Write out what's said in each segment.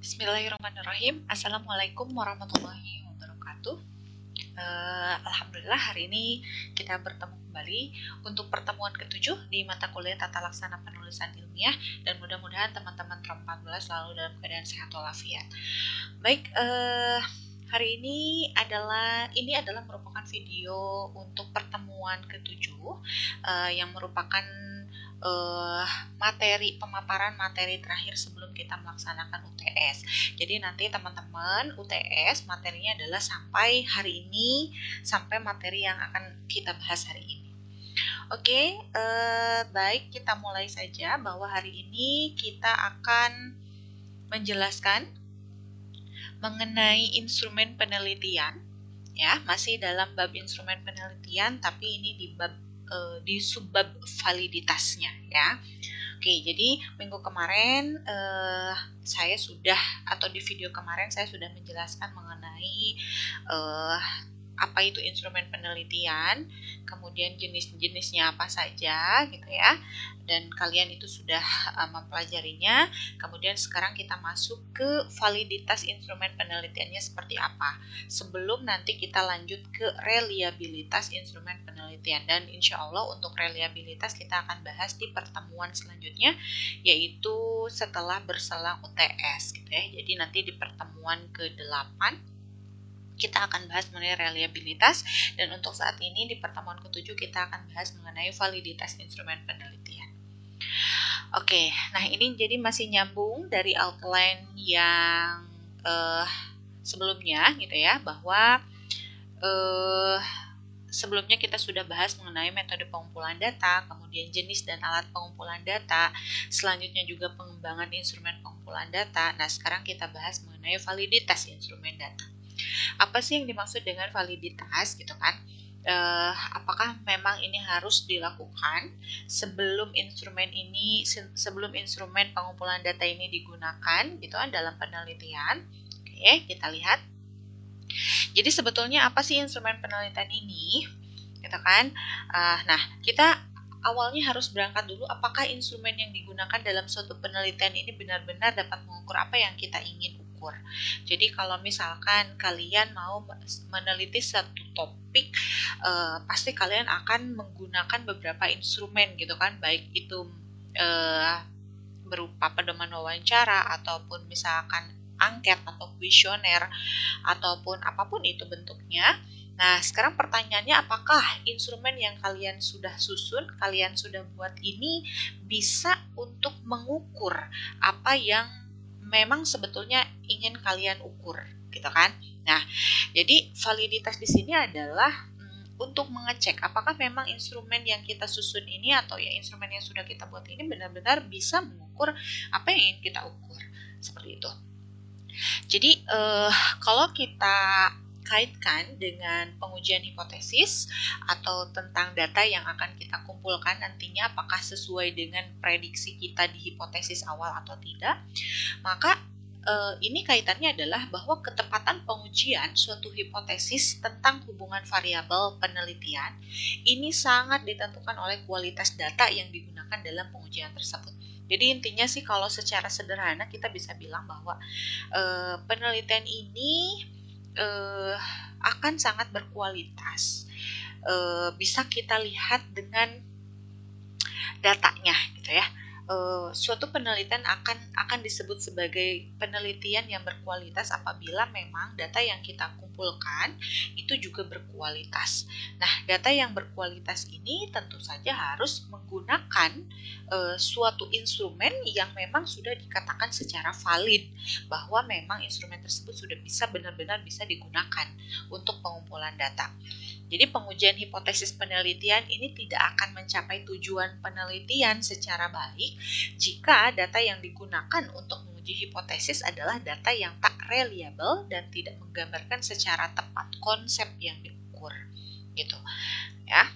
Bismillahirrahmanirrahim. Assalamualaikum warahmatullahi wabarakatuh. Alhamdulillah hari ini kita bertemu kembali untuk pertemuan ke-7 di mata kuliah Tata Laksana Penulisan Ilmiah, dan mudah-mudahan teman-teman Trom 14 selalu dalam keadaan sehat walafiat. Baik, hari ini adalah merupakan video untuk pertemuan ke-7 yang merupakan pemaparan materi terakhir sebelum kita melaksanakan UTS. Jadi nanti teman-teman UTS materinya adalah sampai hari ini, sampai materi yang akan kita bahas hari ini. Oke, baik, kita mulai saja bahwa hari ini kita akan menjelaskan mengenai instrumen penelitian, ya, masih dalam bab instrumen penelitian, tapi ini di subbab validitasnya, ya. Oke, jadi minggu kemarin di video kemarin saya sudah menjelaskan mengenai apa itu instrumen penelitian, kemudian jenis-jenisnya apa saja gitu ya, dan kalian itu sudah mempelajarinya. Kemudian sekarang kita masuk ke validitas instrumen penelitiannya seperti apa, sebelum nanti kita lanjut ke reliabilitas instrumen penelitian. Dan insya Allah untuk reliabilitas kita akan bahas di pertemuan selanjutnya, yaitu setelah berselang UTS gitu ya. Jadi nanti di pertemuan ke-8 kita akan bahas mengenai reliabilitas, dan untuk saat ini di pertemuan ke-7 kita akan bahas mengenai validitas instrumen penelitian. Oke, nah ini jadi masih nyambung dari outline yang sebelumnya gitu ya, bahwa sebelumnya kita sudah bahas mengenai metode pengumpulan data, kemudian jenis dan alat pengumpulan data, selanjutnya juga pengembangan instrumen pengumpulan data. Nah, sekarang kita bahas mengenai validitas instrumen data. Apa sih yang dimaksud dengan validitas gitu kan? Apakah memang ini harus dilakukan sebelum instrumen pengumpulan data ini digunakan gitu kan dalam penelitian? Oke, kita lihat. Jadi sebetulnya apa sih instrumen penelitian ini? Gitu kan? Nah, kita awalnya harus berangkat dulu apakah instrumen yang digunakan dalam suatu penelitian ini benar-benar dapat mengukur apa yang kita ingin ukur. Jadi kalau misalkan kalian mau meneliti satu topik, pasti kalian akan menggunakan beberapa instrumen gitu kan, baik itu berupa pedoman wawancara ataupun misalkan angket atau kuesioner ataupun apapun itu bentuknya. Nah, sekarang pertanyaannya, apakah instrumen yang kalian sudah susun, kalian sudah buat ini bisa untuk mengukur apa yang memang sebetulnya ingin kalian ukur, gitu kan? Nah, jadi validitas di sini adalah untuk mengecek apakah memang instrumen yang kita susun ini atau ya instrumen yang sudah kita buat ini benar-benar bisa mengukur apa yang ingin kita ukur, seperti itu. Jadi kalau kita kaitkan dengan pengujian hipotesis atau tentang data yang akan kita kumpulkan nantinya apakah sesuai dengan prediksi kita di hipotesis awal atau tidak, maka ini kaitannya adalah bahwa ketepatan pengujian suatu hipotesis tentang hubungan variabel penelitian ini sangat ditentukan oleh kualitas data yang digunakan dalam pengujian tersebut. Jadi intinya sih kalau secara sederhana kita bisa bilang bahwa penelitian ini akan sangat berkualitas. Bisa kita lihat dengan datanya gitu ya. Suatu penelitian akan disebut sebagai penelitian yang berkualitas apabila memang data yang kita kumpulkan itu juga berkualitas. Nah, data yang berkualitas ini tentu saja harus menggunakan suatu instrumen yang memang sudah dikatakan secara valid bahwa memang instrumen tersebut sudah benar-benar bisa digunakan untuk pengumpulan data. Jadi pengujian hipotesis penelitian ini tidak akan mencapai tujuan penelitian secara baik jika data yang digunakan untuk menguji hipotesis adalah data yang tak reliable dan tidak menggambarkan secara tepat konsep yang diukur, gitu ya.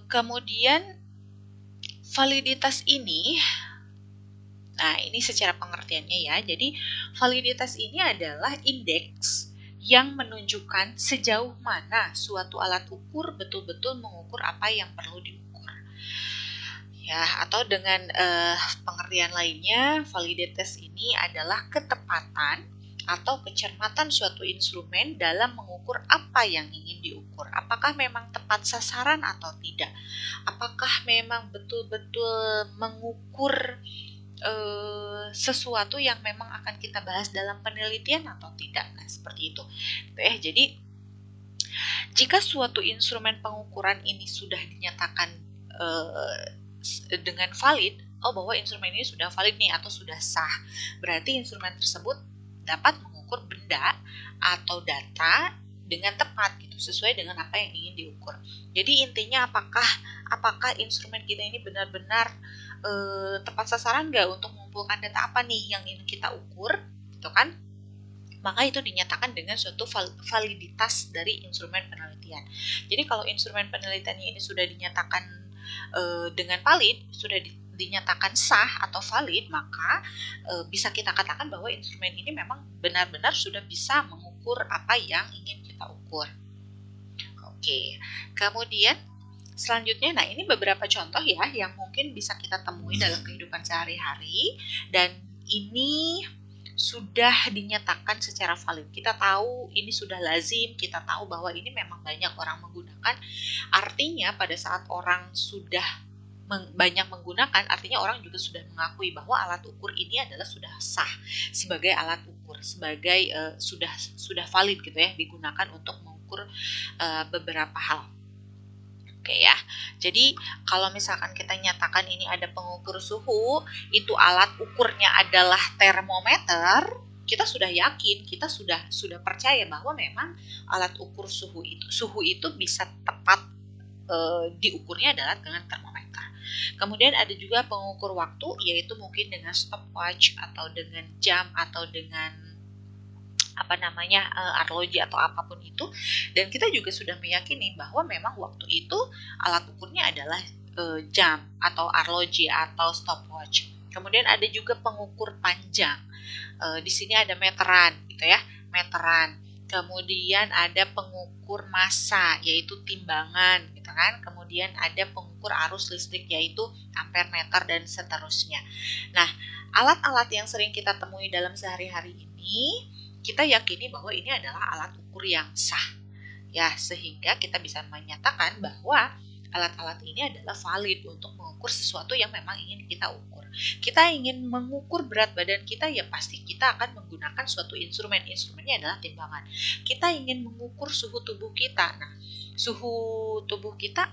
Kemudian validitas ini, nah ini secara pengertiannya ya. Jadi validitas ini adalah indeks yang menunjukkan sejauh mana suatu alat ukur betul-betul mengukur apa yang perlu diukur. ya, atau dengan pengertian lainnya, validitas ini adalah ketepatan atau kecermatan suatu instrumen dalam mengukur apa yang ingin diukur. Apakah memang tepat sasaran atau tidak? Apakah memang betul-betul mengukur sesuatu yang memang akan kita bahas dalam penelitian atau tidak? Nah, seperti itu. Jadi jika suatu instrumen pengukuran ini sudah dinyatakan dengan valid, bahwa instrumen ini sudah valid nih atau sudah sah, berarti instrumen tersebut dapat mengukur benda atau data dengan tepat gitu, sesuai dengan apa yang ingin diukur. Jadi intinya apakah instrumen kita ini benar-benar tepat sasaran nggak untuk mengumpulkan data apa nih yang ingin kita ukur, gitu kan? Maka itu dinyatakan dengan suatu validitas dari instrumen penelitian. Jadi kalau instrumen penelitian ini sudah dinyatakan dengan valid, sudah dinyatakan sah atau valid, maka bisa kita katakan bahwa instrumen ini memang benar-benar sudah bisa mengukur apa yang ingin kita ukur. Oke, kemudian selanjutnya, nah ini beberapa contoh ya yang mungkin bisa kita temui dalam kehidupan sehari-hari, dan ini sudah dinyatakan secara valid. Kita tahu ini sudah lazim, kita tahu bahwa ini memang banyak orang menggunakan. Artinya pada saat orang sudah banyak menggunakan, artinya orang juga sudah mengakui bahwa alat ukur ini adalah sudah sah sebagai alat ukur, sebagai sudah valid gitu ya, digunakan untuk mengukur beberapa hal. Oke ya, jadi kalau misalkan kita nyatakan ini ada pengukur suhu, itu alat ukurnya adalah termometer, kita sudah yakin, kita sudah percaya bahwa memang alat ukur suhu itu bisa tepat diukurnya adalah dengan termometer. Kemudian ada juga pengukur waktu, yaitu mungkin dengan stopwatch atau dengan jam atau dengan arloji atau apapun itu, dan kita juga sudah meyakini bahwa memang waktu itu alat ukurnya adalah jam atau arloji atau stopwatch. Kemudian ada juga pengukur panjang, di sini ada meteran gitu ya, meteran. Kemudian ada pengukur massa, yaitu timbangan gitu kan. Kemudian ada pengukur arus listrik, yaitu ampere meter dan seterusnya. Nah, alat-alat yang sering kita temui dalam sehari-hari ini, kita yakini bahwa ini adalah alat ukur yang sah, ya, sehingga kita bisa menyatakan bahwa alat-alat ini adalah valid untuk mengukur sesuatu yang memang ingin kita ukur. Kita ingin mengukur berat badan kita, ya pasti kita akan menggunakan suatu instrumen. Instrumennya adalah timbangan. Kita ingin mengukur suhu tubuh kita. Nah, suhu tubuh kita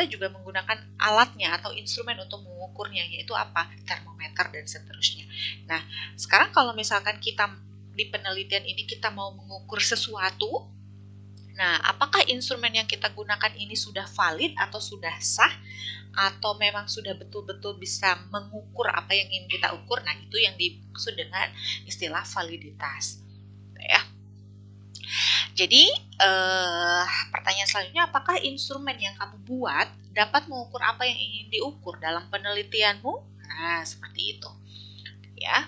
juga menggunakan alatnya atau instrumen untuk mengukurnya, yaitu apa? Termometer dan seterusnya. Nah, sekarang kalau misalkan kita di penelitian ini kita mau mengukur sesuatu, nah apakah instrumen yang kita gunakan ini sudah valid atau sudah sah, atau memang sudah betul-betul bisa mengukur apa yang ingin kita ukur? Nah, itu yang dimaksud dengan istilah validitas ya. Jadi pertanyaan selanjutnya, apakah instrumen yang kamu buat dapat mengukur apa yang ingin diukur dalam penelitianmu? Nah, seperti itu ya.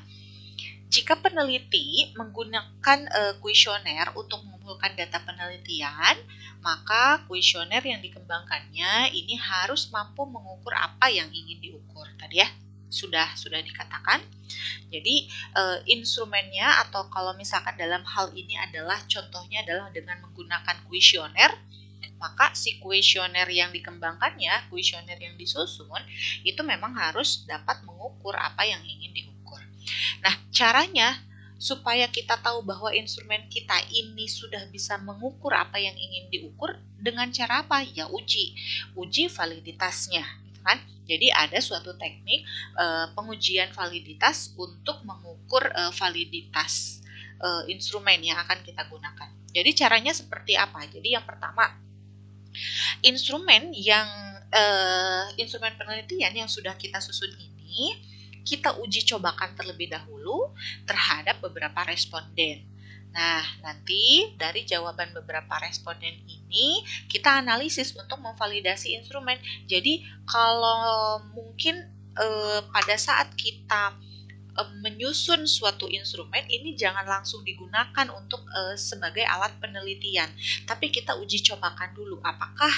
Jika peneliti menggunakan kuesioner untuk mengumpulkan data penelitian, maka kuesioner yang dikembangkannya ini harus mampu mengukur apa yang ingin diukur. Tadi ya sudah dikatakan. Jadi instrumennya, atau kalau misalkan dalam hal ini adalah contohnya adalah dengan menggunakan kuesioner, maka si kuesioner yang dikembangkannya, kuesioner yang disusun itu memang harus dapat mengukur apa yang ingin diukur. Nah, caranya supaya kita tahu bahwa instrumen kita ini sudah bisa mengukur apa yang ingin diukur, dengan cara apa? Ya uji validitasnya, gitu kan? Jadi ada suatu teknik pengujian validitas untuk mengukur validitas instrumen yang akan kita gunakan. Jadi caranya seperti apa? Jadi yang pertama, instrumen penelitian yang sudah kita susun ini kita uji cobakan terlebih dahulu terhadap beberapa responden. Nah, nanti dari jawaban beberapa responden ini kita analisis untuk memvalidasi instrumen. Jadi kalau mungkin pada saat kita menyusun suatu instrumen ini jangan langsung digunakan untuk sebagai alat penelitian, tapi kita uji cobakan dulu apakah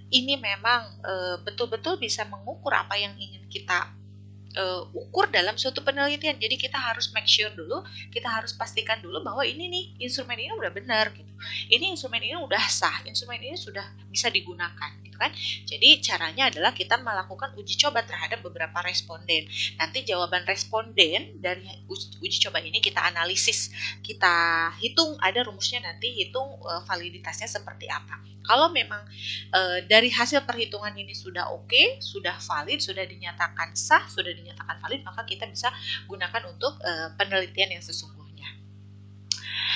ini memang betul-betul bisa mengukur apa yang ingin kita ukur dalam suatu penelitian. Jadi kita harus make sure dulu, kita harus pastikan dulu bahwa ini nih instrumen ini udah benar gitu. Ini instrumen ini udah sah, instrumen ini sudah bisa digunakan gitu kan. Jadi caranya adalah kita melakukan uji coba terhadap beberapa responden. Nanti jawaban responden dari uji coba ini kita analisis, kita hitung, ada rumusnya nanti, hitung validitasnya seperti apa. Kalau memang dari hasil perhitungan ini sudah oke, sudah valid, sudah dinyatakan sah, sudah dinyatakan valid, maka kita bisa gunakan untuk penelitian yang sesungguhnya.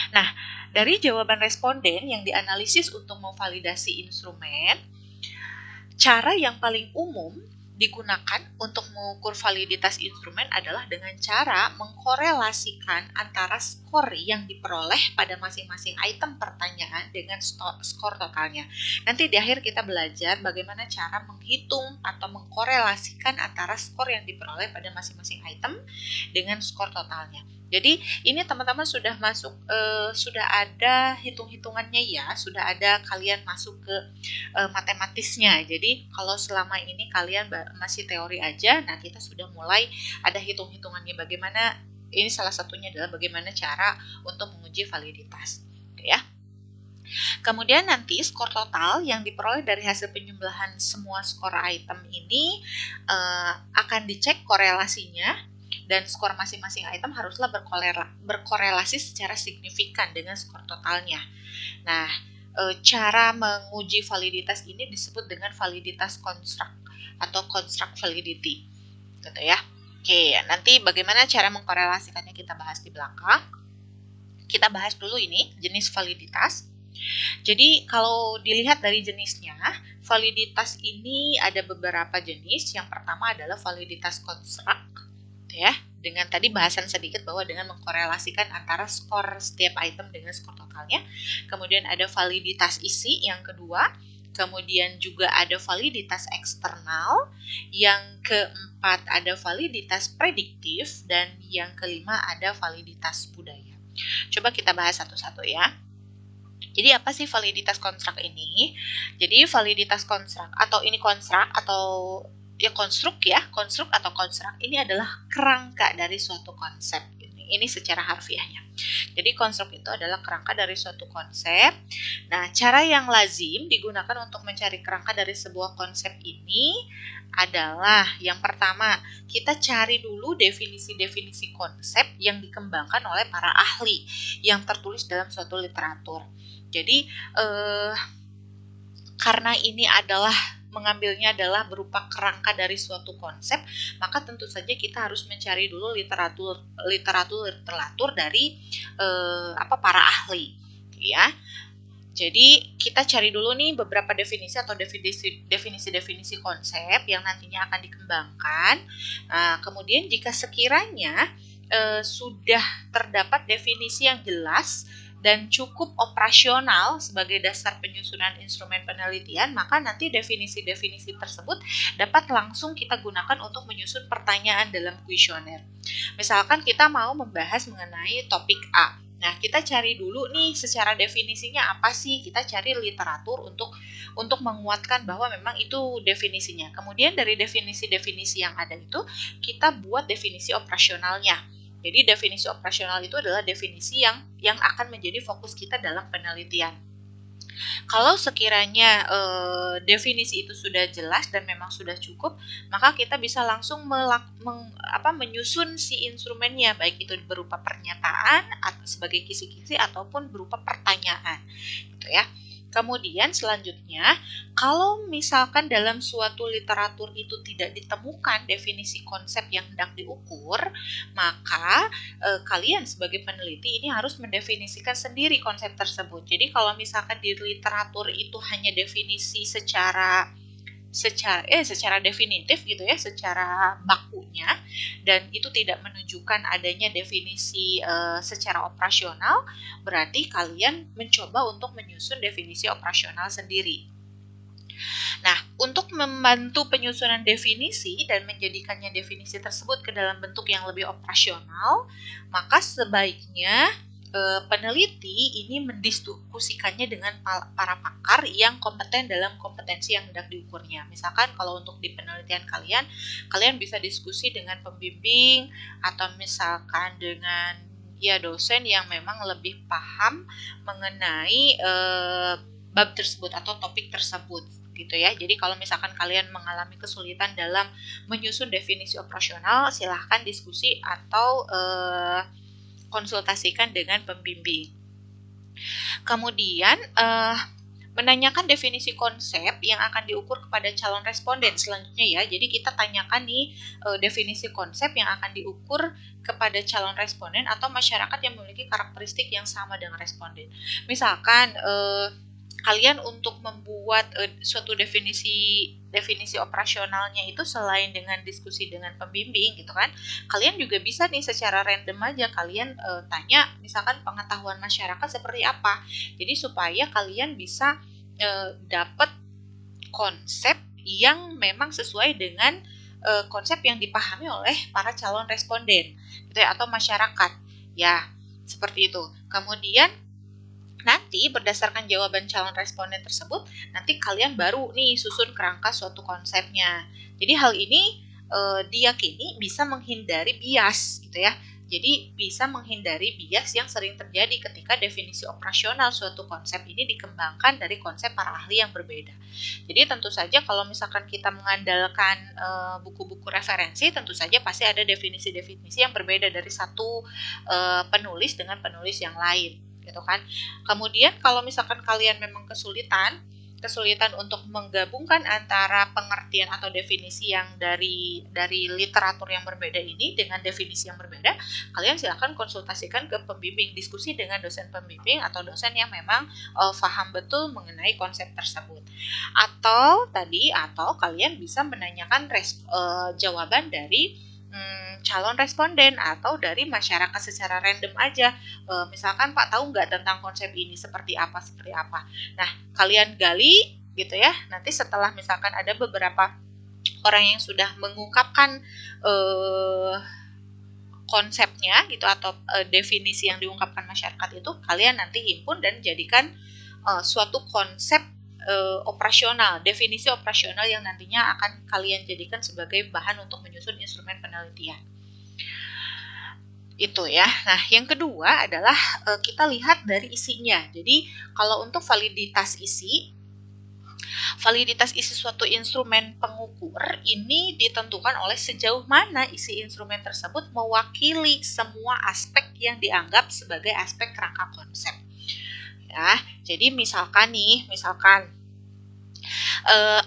Nah, dari jawaban responden yang dianalisis untuk memvalidasi instrumen, cara yang paling umum digunakan untuk mengukur validitas instrumen adalah dengan cara mengkorelasikan antara skor yang diperoleh pada masing-masing item pertanyaan dengan skor totalnya. Nanti di akhir kita belajar bagaimana cara menghitung atau mengkorelasikan antara skor yang diperoleh pada masing-masing item dengan skor totalnya. Jadi ini teman-teman sudah masuk, sudah ada hitung-hitungannya ya, sudah ada kalian masuk ke matematisnya. Jadi kalau selama ini kalian masih teori aja, nah kita sudah mulai ada hitung-hitungannya bagaimana. Ini salah satunya adalah bagaimana cara untuk menguji validitas, ya. Kemudian nanti skor total yang diperoleh dari hasil penyembelahan semua skor item ini akan dicek korelasinya, dan skor masing-masing item haruslah berkorelasi secara signifikan dengan skor totalnya. Nah, cara menguji validitas ini disebut dengan validitas construct atau construct validity, gitu ya. Oke, nanti bagaimana cara mengkorelasikannya kita bahas di belakang. Kita bahas dulu ini jenis validitas. Jadi kalau dilihat dari jenisnya, validitas ini ada beberapa jenis. Yang pertama adalah validitas construct, ya, dengan tadi bahasan sedikit bahwa dengan mengkorelasikan antara skor setiap item dengan skor totalnya. Kemudian ada validitas isi yang kedua, kemudian juga ada validitas eksternal, yang keempat ada validitas prediktif, dan yang kelima ada validitas budaya. Coba kita bahas satu-satu ya. Jadi apa sih validitas konstruk ini? Jadi validitas konstruk atau ini konstruk atau ya konstruk atau konstruk ini adalah kerangka dari suatu konsep. Ini secara harfiahnya. Jadi konstruk itu adalah kerangka dari suatu konsep. Nah, cara yang lazim digunakan untuk mencari kerangka dari sebuah konsep ini adalah yang pertama, kita cari dulu definisi-definisi konsep yang dikembangkan oleh para ahli yang tertulis dalam suatu literatur. Jadi karena ini adalah mengambilnya adalah berupa kerangka dari suatu konsep, maka tentu saja kita harus mencari dulu literatur dari para ahli, ya. Jadi kita cari dulu nih beberapa definisi atau definisi konsep yang nantinya akan dikembangkan. Nah, kemudian jika sekiranya sudah terdapat definisi yang jelas dan cukup operasional sebagai dasar penyusunan instrumen penelitian, maka nanti definisi-definisi tersebut dapat langsung kita gunakan untuk menyusun pertanyaan dalam kuesioner. Misalkan kita mau membahas mengenai topik A. Nah, kita cari dulu nih secara definisinya apa sih? Kita cari literatur untuk menguatkan bahwa memang itu definisinya. Kemudian dari definisi-definisi yang ada itu, kita buat definisi operasionalnya. Jadi definisi operasional itu adalah definisi yang akan menjadi fokus kita dalam penelitian. Kalau sekiranya definisi itu sudah jelas dan memang sudah cukup, maka kita bisa langsung menyusun si instrumennya, baik itu berupa pernyataan atau sebagai kisi-kisi ataupun berupa pertanyaan, gitu ya. Kemudian selanjutnya, kalau misalkan dalam suatu literatur itu tidak ditemukan definisi konsep yang hendak diukur, maka kalian sebagai peneliti ini harus mendefinisikan sendiri konsep tersebut. Jadi kalau misalkan di literatur itu hanya definisi secara definitif gitu ya, secara bakunya, dan itu tidak menunjukkan adanya definisi secara operasional, berarti kalian mencoba untuk menyusun definisi operasional sendiri. Nah, untuk membantu penyusunan definisi dan menjadikannya definisi tersebut ke dalam bentuk yang lebih operasional, maka sebaiknya peneliti ini mendiskusikannya dengan para pakar yang kompeten dalam kompetensi yang hendak diukurnya. Misalkan kalau untuk di penelitian kalian bisa diskusi dengan pembimbing atau misalkan dengan ya dosen yang memang lebih paham mengenai bab tersebut atau topik tersebut gitu ya. Jadi kalau misalkan kalian mengalami kesulitan dalam menyusun definisi operasional, silahkan diskusi atau konsultasikan dengan pembimbing. Kemudian menanyakan definisi konsep yang akan diukur kepada calon responden selanjutnya ya. Jadi kita tanyakan nih definisi konsep yang akan diukur kepada calon responden atau masyarakat yang memiliki karakteristik yang sama dengan responden. Misalkan kalian untuk membuat suatu definisi operasionalnya itu selain dengan diskusi dengan pembimbing gitu kan, kalian juga bisa nih secara random aja kalian tanya misalkan pengetahuan masyarakat seperti apa. Jadi supaya kalian bisa dapat konsep yang memang sesuai dengan konsep yang dipahami oleh para calon responden gitu ya, atau masyarakat ya, seperti itu. Kemudian nanti berdasarkan jawaban calon responden tersebut, nanti kalian baru nih susun kerangka suatu konsepnya. Jadi hal ini diyakini bisa menghindari bias gitu ya. Jadi bisa menghindari bias yang sering terjadi ketika definisi operasional suatu konsep ini dikembangkan dari konsep para ahli yang berbeda. Jadi tentu saja kalau misalkan kita mengandalkan buku-buku referensi, tentu saja pasti ada definisi-definisi yang berbeda dari satu penulis dengan penulis yang lain gitu kan. Kemudian kalau misalkan kalian memang kesulitan untuk menggabungkan antara pengertian atau definisi yang dari literatur yang berbeda ini dengan definisi yang berbeda, kalian silakan konsultasikan ke pembimbing, diskusi dengan dosen pembimbing atau dosen yang memang paham betul mengenai konsep tersebut. Atau kalian bisa menanyakan jawaban dari calon responden atau dari masyarakat secara random aja. Misalkan Pak tahu nggak tentang konsep ini seperti apa. Nah, kalian gali gitu ya. Nanti setelah misalkan ada beberapa orang yang sudah mengungkapkan konsepnya gitu atau definisi yang diungkapkan masyarakat itu, kalian nanti himpun dan jadikan suatu konsep operasional, definisi operasional yang nantinya akan kalian jadikan sebagai bahan untuk menyusun instrumen penelitian. Itu ya. Nah, yang kedua adalah kita lihat dari isinya. Jadi, kalau untuk validitas isi suatu instrumen pengukur ini ditentukan oleh sejauh mana isi instrumen tersebut mewakili semua aspek yang dianggap sebagai aspek kerangka konsep. Ya, jadi misalkan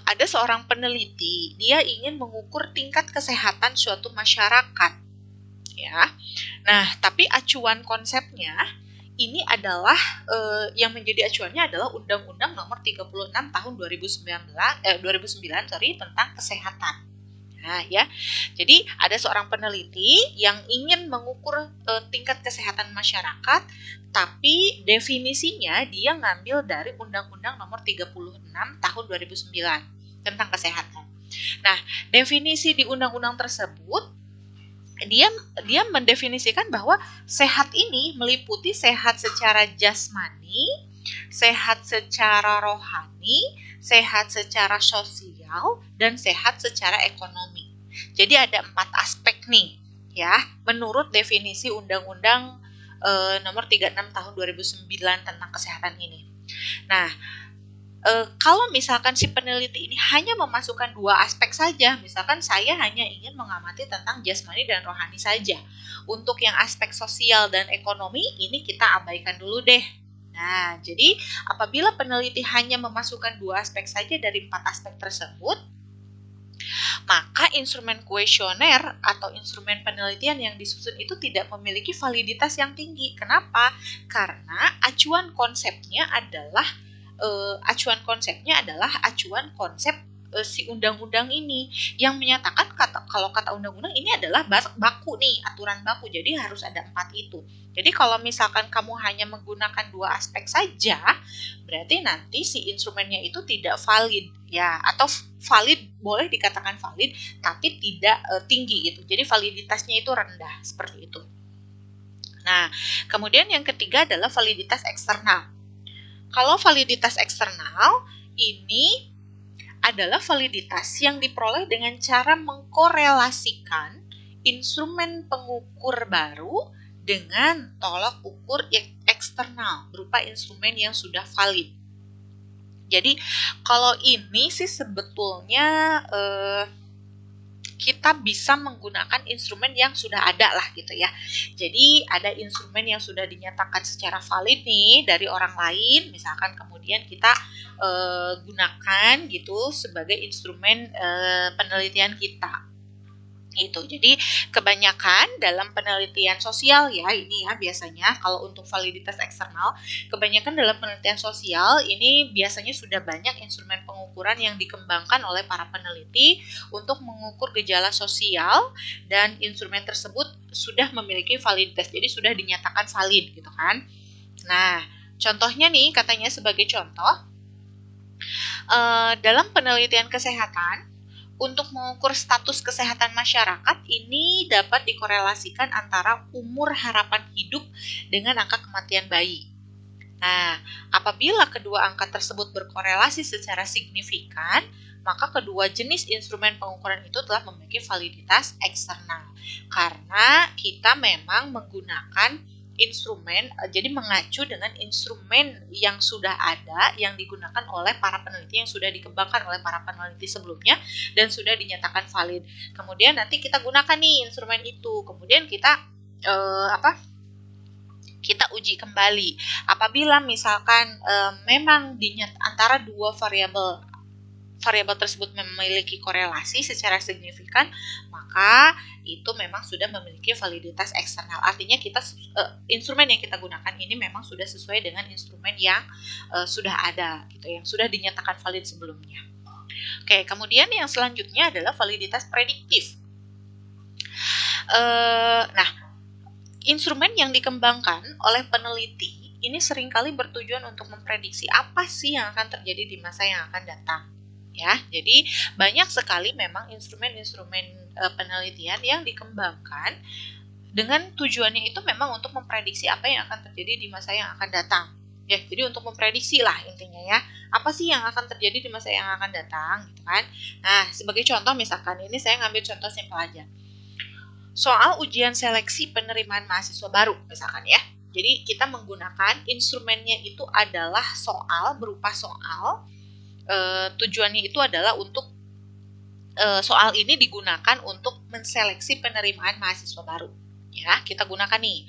ada seorang peneliti, dia ingin mengukur tingkat kesehatan suatu masyarakat, ya. Nah, tapi acuan konsepnya ini adalah yang menjadi acuannya adalah Undang-Undang Nomor 36 Tahun 2009 tentang kesehatan. Nah, ya. Jadi ada seorang peneliti yang ingin mengukur tingkat kesehatan masyarakat, tapi definisinya dia ngambil dari Undang-Undang Nomor 36 Tahun 2009 tentang kesehatan. Nah, definisi di undang-undang tersebut dia mendefinisikan bahwa sehat ini meliputi sehat secara jasmani, sehat secara rohani, sehat secara sosial, dan sehat secara ekonomi. Jadi ada 4 aspek nih ya, menurut definisi Undang-Undang Nomor 36 Tahun 2009 tentang kesehatan ini. Nah, kalau misalkan si peneliti ini hanya memasukkan 2 aspek saja, misalkan saya hanya ingin mengamati tentang jasmani dan rohani saja, untuk yang aspek sosial dan ekonomi ini kita abaikan dulu deh. Nah, jadi apabila peneliti hanya memasukkan 2 aspek saja dari 4 aspek tersebut, maka instrumen kuesioner atau instrumen penelitian yang disusun itu tidak memiliki validitas yang tinggi. Kenapa? Karena acuan konsepnya adalah acuan konsep si undang-undang ini yang menyatakan kalau kata undang-undang ini adalah baku nih, aturan baku, jadi harus ada 4 itu. Jadi kalau misalkan kamu hanya menggunakan 2 aspek saja, berarti nanti si instrumennya itu tidak valid ya, atau valid, boleh dikatakan valid tapi tidak tinggi gitu. Jadi validitasnya itu rendah, seperti itu. Nah, kemudian yang ketiga adalah validitas eksternal. Kalau validitas eksternal ini adalah validitas yang diperoleh dengan cara mengkorelasikan instrumen pengukur baru dengan tolak ukur eksternal berupa instrumen yang sudah valid. Jadi kalau ini sih sebetulnya kita bisa menggunakan instrumen yang sudah ada lah gitu ya. Jadi ada instrumen yang sudah dinyatakan secara valid nih dari orang lain, misalkan kemudian kita gunakan gitu sebagai instrumen penelitian kita. Itu. Jadi kebanyakan dalam penelitian sosial ya ini ya biasanya kalau untuk validitas eksternal, kebanyakan dalam penelitian sosial ini biasanya sudah banyak instrumen pengukuran yang dikembangkan oleh para peneliti untuk mengukur gejala sosial dan instrumen tersebut sudah memiliki validitas. Jadi sudah dinyatakan valid gitu kan. Nah, contohnya nih katanya sebagai contoh dalam penelitian kesehatan untuk mengukur status kesehatan masyarakat ini dapat dikorelasikan antara umur harapan hidup dengan angka kematian bayi. Nah, apabila kedua angka tersebut berkorelasi secara signifikan, maka kedua jenis instrumen pengukuran itu telah memiliki validitas eksternal. Karena kita memang menggunakan instrumen, jadi mengacu dengan instrumen yang sudah ada, yang digunakan oleh para peneliti, yang sudah dikembangkan oleh para peneliti sebelumnya, dan sudah dinyatakan valid. Kemudian nanti kita gunakan nih instrumen itu, kemudian kita kita uji kembali. Apabila misalkan memang antara dua variabel tersebut memiliki korelasi secara signifikan, maka itu memang sudah memiliki validitas eksternal. Artinya kita instrumen yang kita gunakan ini memang sudah sesuai dengan instrumen yang sudah ada gitu, yang sudah dinyatakan valid sebelumnya. Oke, kemudian yang selanjutnya adalah validitas prediktif. Nah, instrumen yang dikembangkan oleh peneliti ini seringkali bertujuan untuk memprediksi apa sih yang akan terjadi di masa yang akan datang. Ya, jadi banyak sekali memang instrumen-instrumen penelitian yang dikembangkan dengan tujuannya itu memang untuk memprediksi apa yang akan terjadi di masa yang akan datang. Ya, jadi untuk memprediksi lah intinya ya, apa sih yang akan terjadi di masa yang akan datang gitu kan. Nah, sebagai contoh misalkan ini saya ngambil contoh simpel aja. Soal ujian seleksi penerimaan mahasiswa baru misalkan ya. Jadi kita menggunakan instrumennya itu adalah soal berupa soal. Tujuannya itu adalah untuk soal ini digunakan untuk menseleksi penerimaan mahasiswa baru. Ya, kita gunakan nih.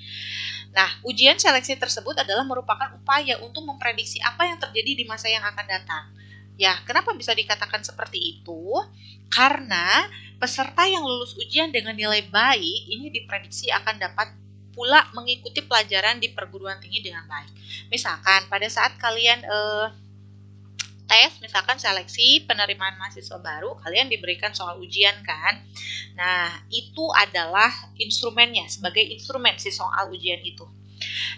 Nah, ujian seleksi tersebut adalah merupakan upaya untuk memprediksi apa yang terjadi di masa yang akan datang. Ya, kenapa bisa dikatakan seperti itu? Karena peserta yang lulus ujian dengan nilai baik ini diprediksi akan dapat pula mengikuti pelajaran di perguruan tinggi dengan baik. Misalkan pada saat kalian tes, misalkan seleksi penerimaan mahasiswa baru, kalian diberikan soal ujian kan. Nah, itu adalah instrumennya, sebagai instrumen si soal ujian itu.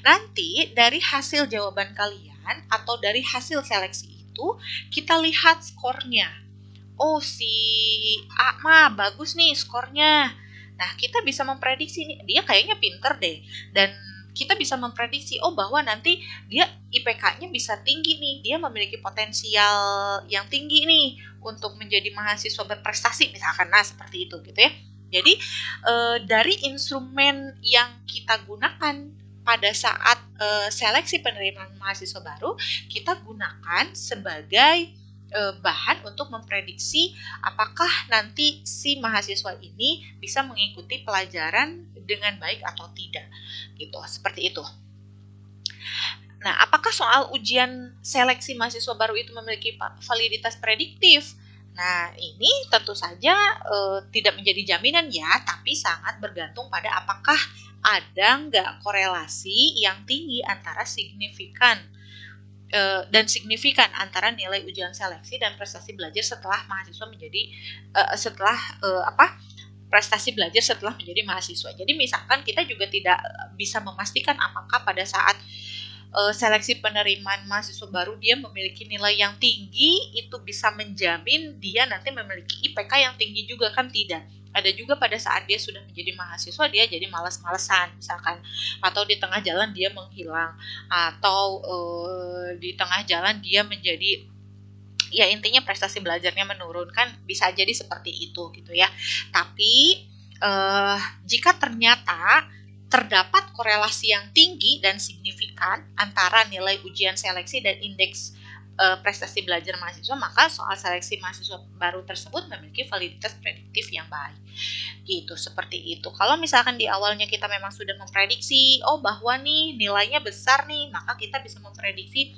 Nanti dari hasil jawaban kalian atau dari hasil seleksi itu, kita lihat skornya. Oh, si A mah bagus nih skornya. Nah, kita bisa memprediksi nih, dia kayaknya pinter deh. Dan kita bisa memprediksi, oh bahwa nanti dia IPK-nya bisa tinggi nih, dia memiliki potensial yang tinggi nih untuk menjadi mahasiswa berprestasi misalkan, nah seperti itu gitu ya. Jadi dari instrumen yang kita gunakan pada saat seleksi penerimaan mahasiswa baru, kita gunakan sebagai bahan untuk memprediksi apakah nanti si mahasiswa ini bisa mengikuti pelajaran dengan baik atau tidak gitu, seperti itu. Nah, apakah soal ujian seleksi mahasiswa baru itu memiliki validitas prediktif? Nah, ini tentu saja tidak menjadi jaminan ya, tapi sangat bergantung pada apakah ada nggak korelasi yang tinggi antara signifikan antara nilai ujian seleksi dan prestasi belajar setelah mahasiswa menjadi prestasi belajar setelah menjadi mahasiswa. Jadi misalkan kita juga tidak bisa memastikan apakah pada saat seleksi penerimaan mahasiswa baru dia memiliki nilai yang tinggi itu bisa menjamin dia nanti memiliki IPK yang tinggi juga, kan tidak. Ada juga pada saat dia sudah menjadi mahasiswa dia jadi malas-malesan misalkan, atau di tengah jalan dia menghilang, atau di tengah jalan dia menjadi, ya intinya prestasi belajarnya menurun, kan bisa jadi seperti itu gitu ya. Tapi jika ternyata terdapat korelasi yang tinggi dan signifikan antara nilai ujian seleksi dan indeks prestasi belajar mahasiswa, maka soal seleksi mahasiswa baru tersebut memiliki validitas prediktif yang baik. Gitu, seperti itu. Kalau misalkan di awalnya kita memang sudah memprediksi, oh bahwa nih nilainya besar nih, maka kita bisa memprediksi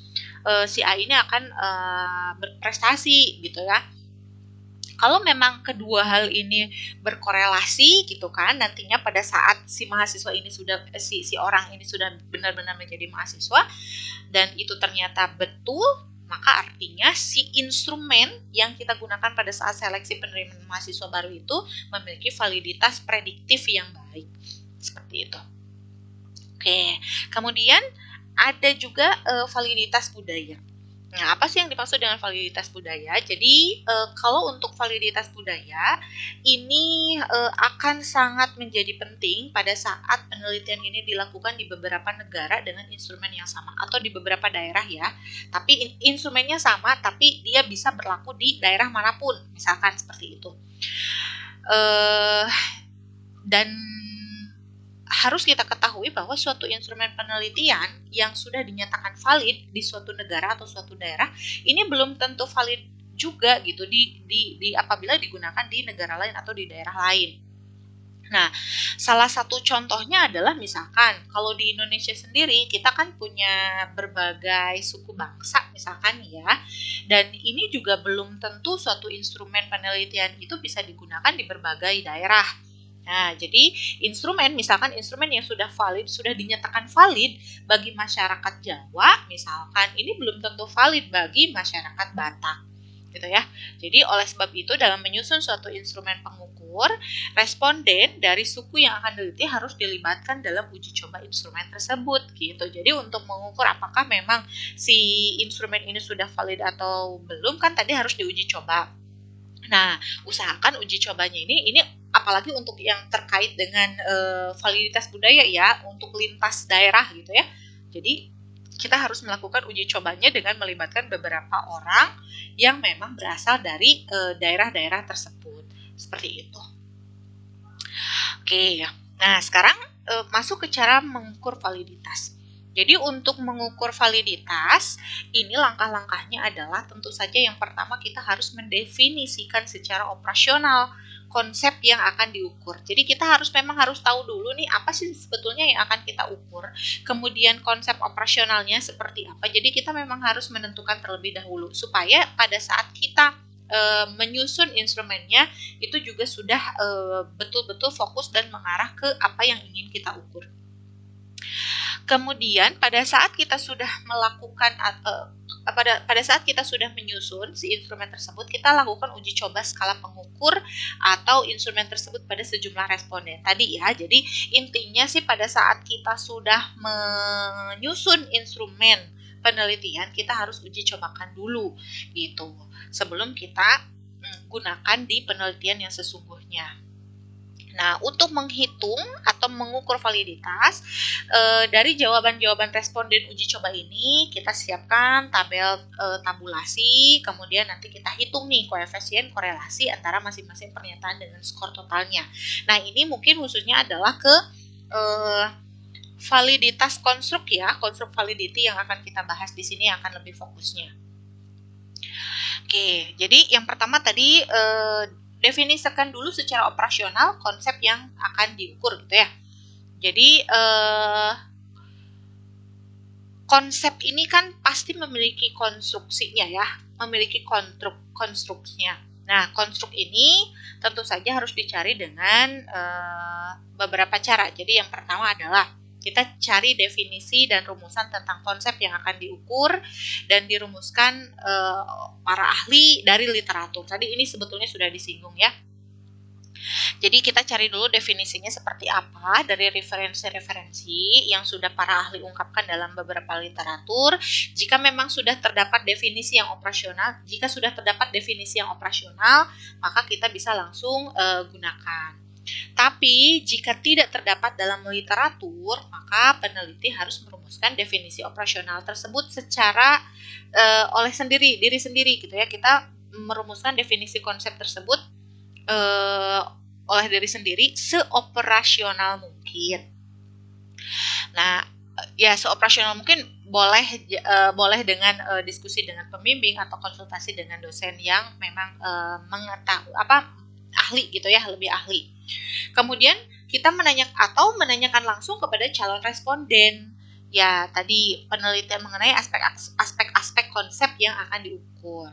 si A ini akan berprestasi gitu ya. Kalau memang kedua hal ini berkorelasi gitu kan, nantinya pada saat si mahasiswa ini sudah si orang ini sudah benar-benar menjadi mahasiswa dan itu ternyata betul, maka artinya si instrumen yang kita gunakan pada saat seleksi penerimaan mahasiswa baru itu memiliki validitas prediktif yang baik. Seperti itu. Oke, kemudian ada juga validitas budaya. Nah, apa sih yang dimaksud dengan validitas budaya? Jadi, kalau untuk validitas budaya, ini akan sangat menjadi penting pada saat penelitian ini dilakukan di beberapa negara dengan instrumen yang sama, atau di beberapa daerah ya. Tapi instrumennya sama, tapi dia bisa berlaku di daerah manapun, misalkan seperti itu. Dan harus kita ketahui bahwa suatu instrumen penelitian yang sudah dinyatakan valid di suatu negara atau suatu daerah ini belum tentu valid juga gitu di apabila digunakan di negara lain atau di daerah lain. Nah, salah satu contohnya adalah misalkan kalau di Indonesia sendiri kita kan punya berbagai suku bangsa misalkan ya, dan ini juga belum tentu suatu instrumen penelitian itu bisa digunakan di berbagai daerah. Nah, jadi misalkan instrumen yang sudah valid, sudah dinyatakan valid bagi masyarakat Jawa, misalkan ini belum tentu valid bagi masyarakat Batak, gitu ya. Jadi oleh sebab itu dalam menyusun suatu instrumen pengukur, responden dari suku yang akan diteliti harus dilibatkan dalam uji coba instrumen tersebut, gitu. Jadi untuk mengukur apakah memang si instrumen ini sudah valid atau belum, kan tadi harus diuji coba. Nah, usahakan uji cobanya ini apalagi untuk yang terkait dengan validitas budaya ya, untuk lintas daerah gitu ya. Jadi kita harus melakukan uji cobanya dengan melibatkan beberapa orang yang memang berasal dari daerah-daerah tersebut. Seperti itu. Oke, nah sekarang masuk ke cara mengukur validitas. Jadi untuk mengukur validitas, ini langkah-langkahnya adalah tentu saja yang pertama kita harus mendefinisikan secara operasional konsep yang akan diukur. Jadi kita memang harus tahu dulu nih apa sih sebetulnya yang akan kita ukur. Kemudian konsep operasionalnya seperti apa. Jadi kita memang harus menentukan terlebih dahulu supaya pada saat kita menyusun instrumennya itu juga sudah betul-betul fokus dan mengarah ke apa yang ingin kita ukur. Kemudian pada saat kita sudah melakukan pada saat kita sudah menyusun si instrumen tersebut, kita lakukan uji coba skala pengukur atau instrumen tersebut pada sejumlah responden tadi ya. Jadi intinya sih pada saat kita sudah menyusun instrumen penelitian, kita harus uji cobakan dulu gitu sebelum kita gunakan di penelitian yang sesungguhnya. Nah, untuk menghitung atau mengukur validitas dari jawaban-jawaban responden uji coba ini, kita siapkan tabel tabulasi, kemudian nanti kita hitung nih koefisien korelasi antara masing-masing pernyataan dengan skor totalnya. Nah, ini mungkin khususnya adalah ke validitas konstruk ya, konstruk validity yang akan kita bahas di sini akan lebih fokusnya. Oke, jadi yang pertama tadi definisikan dulu secara operasional konsep yang akan diukur gitu ya. Jadi konsep ini kan pasti memiliki konstruksinya ya, memiliki konstruksinya. Nah, konstruk ini tentu saja harus dicari dengan beberapa cara. Jadi yang pertama adalah kita cari definisi dan rumusan tentang konsep yang akan diukur dan dirumuskan para ahli dari literatur. Tadi ini sebetulnya sudah disinggung ya. Jadi kita cari dulu definisinya seperti apa dari referensi-referensi yang sudah para ahli ungkapkan dalam beberapa literatur. Jika memang sudah terdapat definisi yang operasional, maka kita bisa langsung gunakan. Tapi jika tidak terdapat dalam literatur, maka peneliti harus merumuskan definisi operasional tersebut secara oleh diri sendiri gitu ya. Kita merumuskan definisi konsep tersebut oleh diri sendiri seoperasional mungkin. Nah, ya seoperasional mungkin boleh dengan diskusi dengan pembimbing atau konsultasi dengan dosen yang memang mengetahui ahli gitu ya, lebih ahli. Kemudian kita menanyakan langsung kepada calon responden. Ya, tadi penelitian mengenai aspek-aspek konsep yang akan diukur.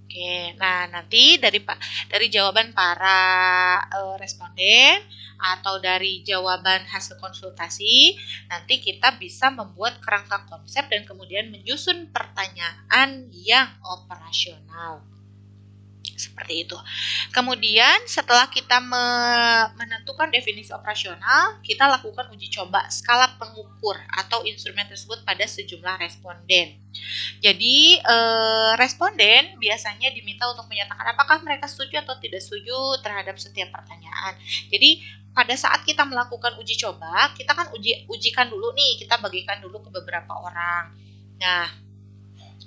Oke, nah nanti dari jawaban para responden atau dari jawaban hasil konsultasi, nanti kita bisa membuat kerangka konsep dan kemudian menyusun pertanyaan yang operasional. Seperti itu. Kemudian setelah kita menentukan definisi operasional, kita lakukan uji coba skala pengukur atau instrumen tersebut pada sejumlah responden. Jadi responden biasanya diminta untuk menyatakan apakah mereka setuju atau tidak setuju terhadap setiap pertanyaan. Jadi pada saat kita melakukan uji coba, kita kan ujikan dulu nih, kita bagikan dulu ke beberapa orang. Nah,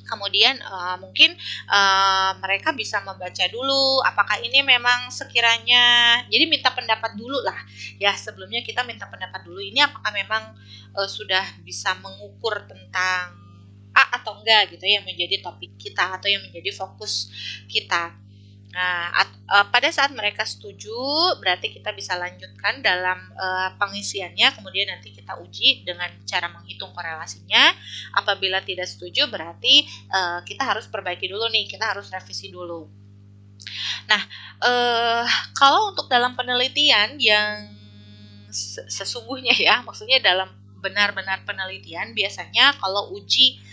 kemudian mungkin mereka bisa membaca dulu apakah ini memang sekiranya, jadi minta pendapat dulu lah ya, sebelumnya kita minta pendapat dulu, ini apakah memang sudah bisa mengukur tentang A atau enggak gitu yang menjadi topik kita atau yang menjadi fokus kita. Nah, pada saat mereka setuju, berarti kita bisa lanjutkan dalam pengisiannya, kemudian nanti kita uji dengan cara menghitung korelasinya. Apabila tidak setuju, berarti kita harus perbaiki dulu nih, kita harus revisi dulu. Nah, kalau untuk dalam penelitian yang sesungguhnya ya, maksudnya dalam benar-benar penelitian, biasanya kalau uji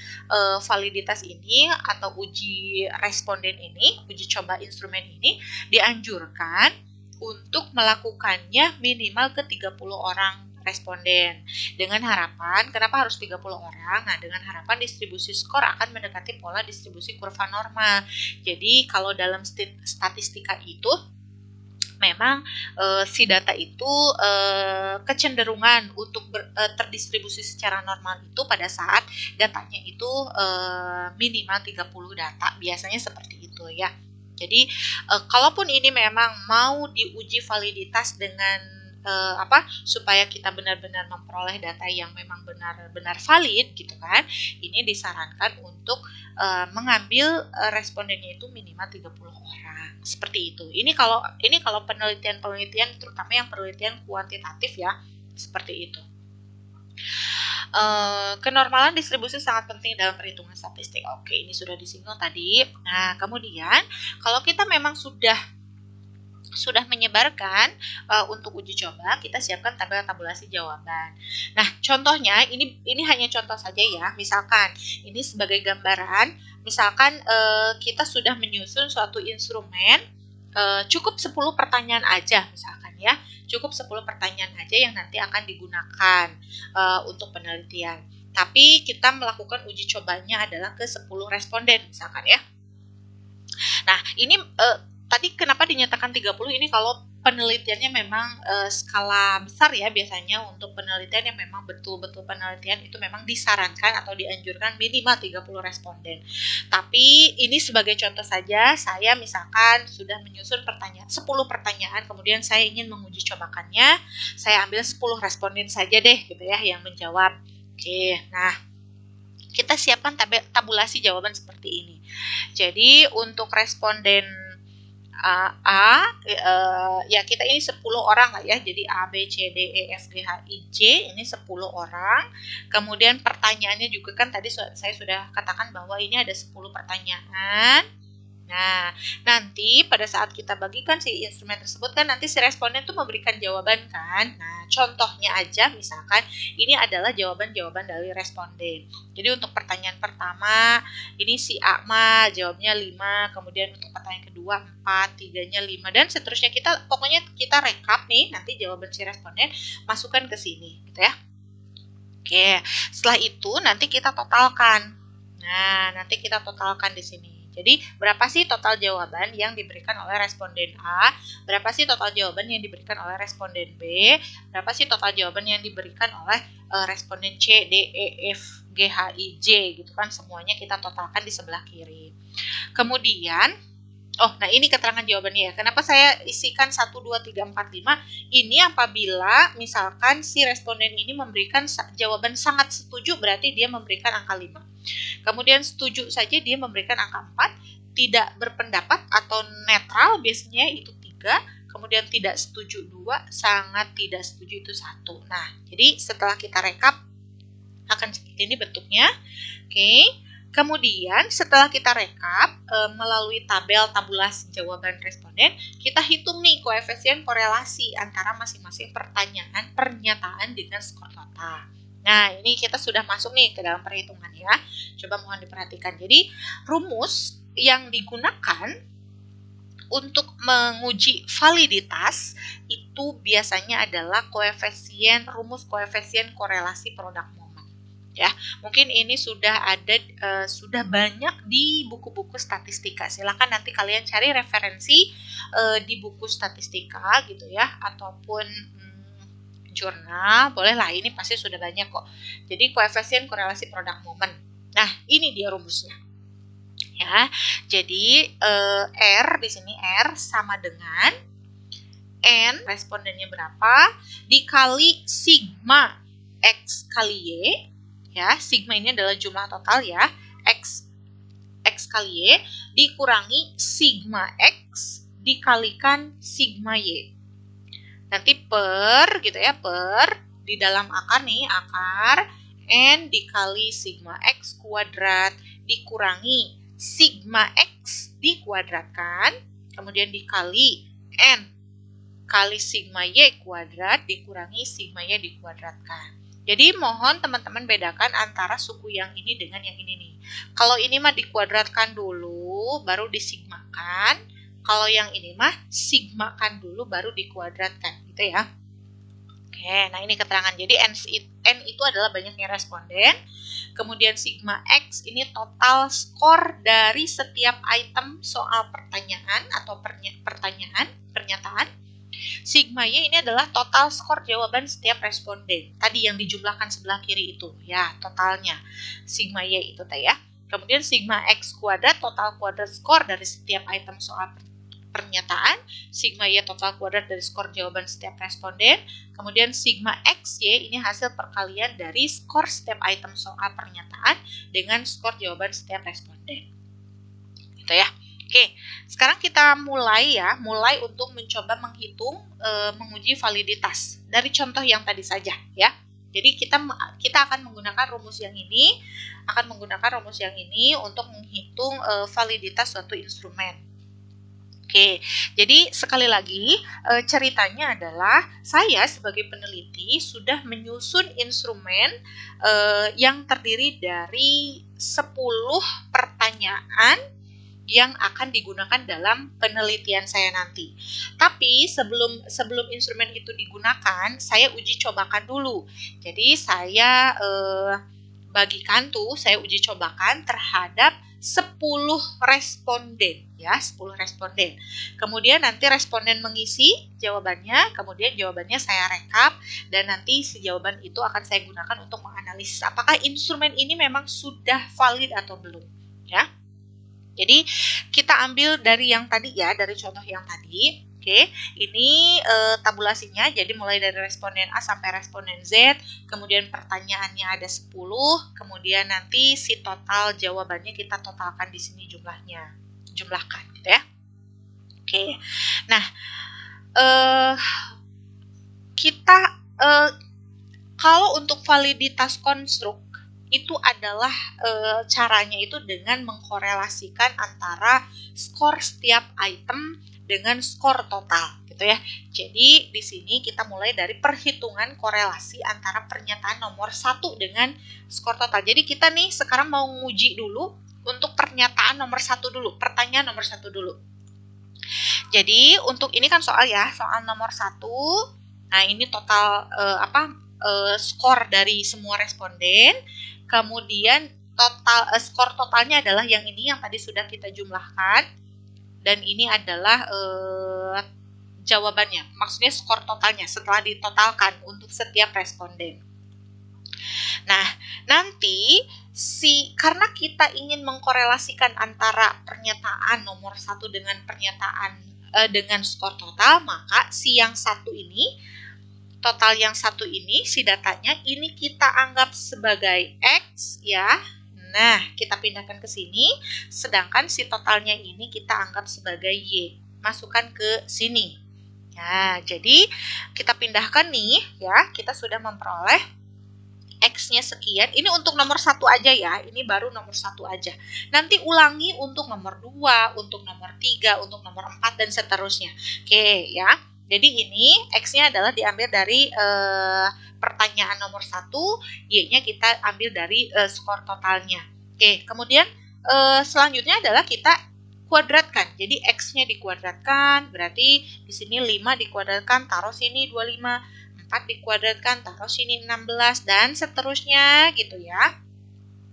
validitas ini atau uji responden ini, uji coba instrumen ini dianjurkan untuk melakukannya minimal ke 30 orang responden. Dengan harapan, kenapa harus 30 orang? Nah, dengan harapan distribusi skor akan mendekati pola distribusi kurva normal. Jadi, kalau dalam statistika itu memang si data itu kecenderungan untuk terdistribusi secara normal itu pada saat datanya itu minimal 30 data, biasanya seperti itu ya. Jadi kalaupun ini memang mau diuji validitas dengan supaya kita benar-benar memperoleh data yang memang benar-benar valid gitu kan, ini disarankan untuk mengambil respondennya itu minimal 30 orang. Seperti itu. Ini kalau penelitian terutama yang penelitian kuantitatif ya, seperti itu. Kenormalan distribusi sangat penting dalam perhitungan statistik. Oke, ini sudah disinggung tadi. Nah, kemudian kalau kita memang sudah menyebarkan untuk uji coba, kita siapkan tabel tabulasi jawaban. Nah, contohnya ini hanya contoh saja ya. Misalkan ini sebagai gambaran, misalkan kita sudah menyusun suatu instrumen, cukup 10 pertanyaan aja misalkan ya. Cukup 10 pertanyaan aja yang nanti akan digunakan untuk penelitian. Tapi kita melakukan uji cobanya adalah ke 10 responden misalkan ya. Nah, ini tadi kenapa dinyatakan 30 ini kalau penelitiannya memang skala besar ya, biasanya untuk penelitian yang memang betul-betul penelitian itu memang disarankan atau dianjurkan minimal 30 responden. Tapi ini sebagai contoh saja, saya misalkan sudah menyusun 10 pertanyaan, kemudian saya ingin menguji cobakannya, saya ambil 10 responden saja deh gitu ya yang menjawab. Oke, nah kita siapkan tabulasi jawaban seperti ini. Jadi untuk responden ya kita ini 10 orang lah ya. Jadi A, B, C, D, E, F, G, H, I, J ini 10 orang. Kemudian pertanyaannya juga kan tadi saya sudah katakan bahwa ini ada 10 pertanyaan. Nah, nanti pada saat kita bagikan si instrumen tersebut kan nanti si responden tuh memberikan jawaban kan. Nah, contohnya aja misalkan ini adalah jawaban-jawaban dari responden. Jadi untuk pertanyaan pertama, ini si A mah jawabnya 5, kemudian untuk pertanyaan kedua 4, tiganya 5 dan seterusnya pokoknya kita rekap nih nanti jawaban si responden masukkan ke sini gitu ya. Oke, setelah itu nanti kita totalkan. Nah, nanti kita totalkan di sini. Jadi, berapa sih total jawaban yang diberikan oleh responden A? Berapa sih total jawaban yang diberikan oleh responden B? Berapa sih total jawaban yang diberikan oleh responden C, D, E, F, G, H, I, J gitu kan. Semuanya kita totalkan di sebelah kiri. Kemudian, nah ini keterangan jawabannya ya. Kenapa saya isikan 1, 2, 3, 4, 5? Ini apabila misalkan si responden ini memberikan jawaban sangat setuju, berarti dia memberikan angka 5. Kemudian setuju saja dia memberikan angka 4. Tidak berpendapat atau netral biasanya itu 3. Kemudian tidak setuju 2. Sangat tidak setuju itu 1. Nah, jadi setelah kita rekap akan seperti ini bentuknya. Oke. Kemudian setelah kita rekap melalui tabel tabulasi jawaban responden, kita hitung nih koefisien korelasi antara masing-masing pernyataan dengan skor total. Nah, ini kita sudah masuk nih ke dalam perhitungan ya. Coba mohon diperhatikan. Jadi, rumus yang digunakan untuk menguji validitas itu biasanya adalah rumus koefisien korelasi produk momen. Ya, mungkin ini sudah ada sudah banyak di buku-buku statistika. Silakan nanti kalian cari referensi di buku statistika gitu ya, ataupun jurnal, bolehlah, ini pasti sudah banyak kok. Jadi koefisien korelasi produk momen. Nah, ini dia rumusnya. Ya, jadi R di sini R sama dengan N, respondennya berapa, dikali sigma X kali Y. Ya, sigma ini adalah jumlah total ya, X kali Y dikurangi sigma X dikalikan sigma Y. Nanti per gitu ya, per di dalam akar nih, akar N dikali sigma X kuadrat dikurangi sigma X dikuadratkan, kemudian dikali N kali sigma Y kuadrat dikurangi sigma Y dikuadratkan. Jadi mohon teman-teman bedakan antara suku yang ini dengan yang ini nih. Kalau ini mah dikuadratkan dulu, baru disigmakan. Kalau yang ini mah sigmakan dulu, baru dikuadratkan, gitu ya. Oke, nah ini keterangan. Jadi N itu adalah banyaknya responden. Kemudian sigma X ini total skor dari setiap item soal pertanyaan atau pernyataan. Sigma Y ini adalah total skor jawaban setiap responden. Tadi yang dijumlahkan sebelah kiri itu, ya, totalnya. Sigma Y itu tadi ya. Kemudian sigma X kuadrat, total kuadrat skor dari setiap item soal pernyataan. Sigma Y total kuadrat dari skor jawaban setiap responden. Kemudian sigma XY ini hasil perkalian dari skor setiap item soal pernyataan dengan skor jawaban setiap responden. Gitu ya. Oke, sekarang kita mulai untuk mencoba menghitung, menguji validitas dari contoh yang tadi saja ya. Jadi kita akan menggunakan rumus yang ini, untuk menghitung validitas suatu instrumen. Oke, jadi sekali lagi ceritanya adalah saya sebagai peneliti sudah menyusun instrumen yang terdiri dari 10 pertanyaan yang akan digunakan dalam penelitian saya nanti. Tapi sebelum instrumen itu digunakan, saya uji cobakan dulu. Jadi saya saya uji cobakan terhadap 10 responden ya, 10 responden. Kemudian nanti responden mengisi jawabannya, kemudian jawabannya saya rekap dan nanti si jawaban itu akan saya gunakan untuk menganalisis apakah instrumen ini memang sudah valid atau belum ya. Jadi kita ambil dari yang tadi ya, dari contoh yang tadi. Oke, ini tabulasinya, jadi mulai dari responden A sampai responden Z, kemudian pertanyaannya ada 10, kemudian nanti si total jawabannya kita totalkan di sini jumlahkan gitu ya. Oke, nah kalau untuk validitas konstruk itu adalah caranya itu dengan mengkorelasikan antara skor setiap item dengan skor total gitu ya. Jadi di sini kita mulai dari perhitungan korelasi antara pernyataan nomor 1 dengan skor total. Jadi kita nih sekarang mau nguji dulu untuk pernyataan nomor 1 dulu, pertanyaan nomor 1 dulu. Jadi untuk ini kan soal nomor 1. Nah, ini total skor dari semua responden. Kemudian total skor totalnya adalah yang ini yang tadi sudah kita jumlahkan. Dan ini adalah jawabannya. Maksudnya skor totalnya setelah ditotalkan untuk setiap responden. Nah, nanti karena kita ingin mengkorelasikan antara pernyataan nomor 1 dengan dengan skor total, maka yang satu ini, total yang satu ini, si datanya ini kita anggap sebagai X ya. Nah, kita pindahkan ke sini, sedangkan si totalnya ini kita anggap sebagai Y. Masukkan ke sini. Nah, jadi kita pindahkan nih ya, kita sudah memperoleh X-nya sekian. Ini untuk nomor 1 aja ya. Ini baru nomor 1 aja. Nanti ulangi untuk nomor 2, untuk nomor 3, untuk nomor 4, dan seterusnya. Oke ya. Jadi ini X-nya adalah diambil dari pertanyaan nomor 1, Y-nya kita ambil dari skor totalnya. Oke, kemudian selanjutnya adalah kita kuadratkan. Jadi X-nya dikuadratkan, berarti di sini 5 dikuadratkan, taruh sini 25. 4 dikuadratkan, taruh sini 16, dan seterusnya gitu ya.